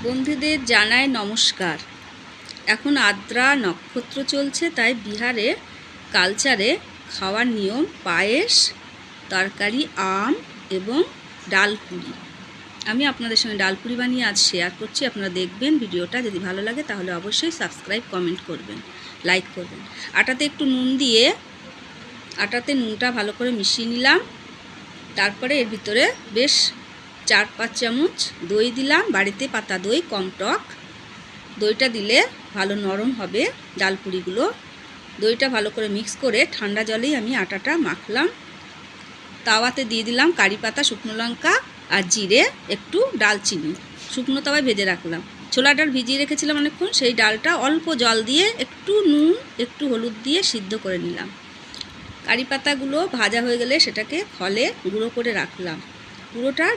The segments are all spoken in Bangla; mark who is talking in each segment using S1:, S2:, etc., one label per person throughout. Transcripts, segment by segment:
S1: বন্ধুদের জানাই নমস্কার। এখন আদ্রা নক্ষত্র চলছে, তাই বিহারে কালচারে খাওয়ার নিয়ম পায়েস, তরকারি, আম এবং ডালপুরি। আমি আপনাদের সঙ্গে ডালপুরি বানিয়ে আজ শেয়ার করছি। আপনারা দেখবেন ভিডিওটা। যদি ভালো লাগে তাহলে অবশ্যই সাবস্ক্রাইব, কমেন্ট করবেন, লাইক করবেন। আটাতে একটু নুন দিয়ে আটাতে নুনটা ভালো করে মিশিয়ে নিলাম। তারপরে এর ভিতরে বেশ 4-5 চামচ দই দিলাম, বাড়িতে পাতা দই, কম টক। দইটা দিলে ভালো নরম হবে ডালপুরিগুলো। দইটা ভালো করে মিক্স করে ঠান্ডা জলেই আমি আটাটা মাখলাম। তাওয়াতে দিয়ে দিলাম কারি পাতা, শুকনো লঙ্কা আর জিরে, একটু ডালচিনি। শুকনো তাওয়ায় ভেজে রাখলাম। ছোলা ডাল ভিজিয়ে রেখেছিলাম অনেকক্ষণ, সেই ডালটা অল্প জল দিয়ে একটু নুন, একটু হলুদ দিয়ে সিদ্ধ করে নিলাম। কারি পাতাগুলো ভাজা হয়ে গেলে সেটাকে খলে গুঁড়ো করে রাখলাম। পুরোটা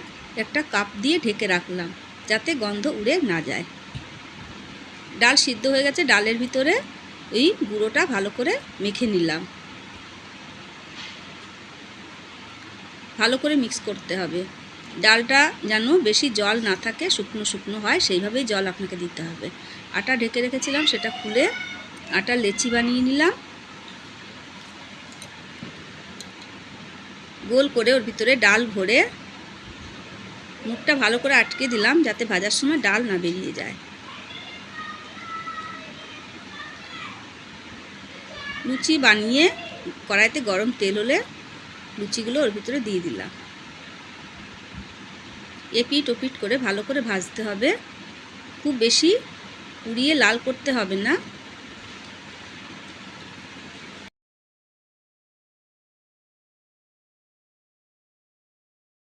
S1: একটা কাপ দিয়ে ঢেকে রাখলাম যাতে গন্ধ উড়ে না যায়। ডাল সিদ্ধ হয়ে গেছে, ডালের ভিতরে এই গুঁড়োটা ভালো করে মেখে নিলাম। ভালো করে মিক্স করতে হবে। ডালটা যেন বেশি জল না থাকে, শুকনো শুকনো হয়, সেইভাবেই জল আপনাকে দিতে হবে। আটা ঢেকে রেখেছিলাম, সেটা খুলে আটা লেচি বানিয়ে নিলাম। গোল করে ওর ভিতরে ডাল ভরে মুখটা ভালো করে আটকে দিলাম যাতে ভাজার সময় ডাল না বেরিয়ে যায়। লুচি বানিয়ে কড়াইতে গরম তেল হলে লুচিগুলো ওর ভিতরে দিয়ে দিলাম। এপিট ওপিট করে ভালো করে ভাজতে হবে। খুব বেশি পুড়িয়ে লাল করতে হবে না,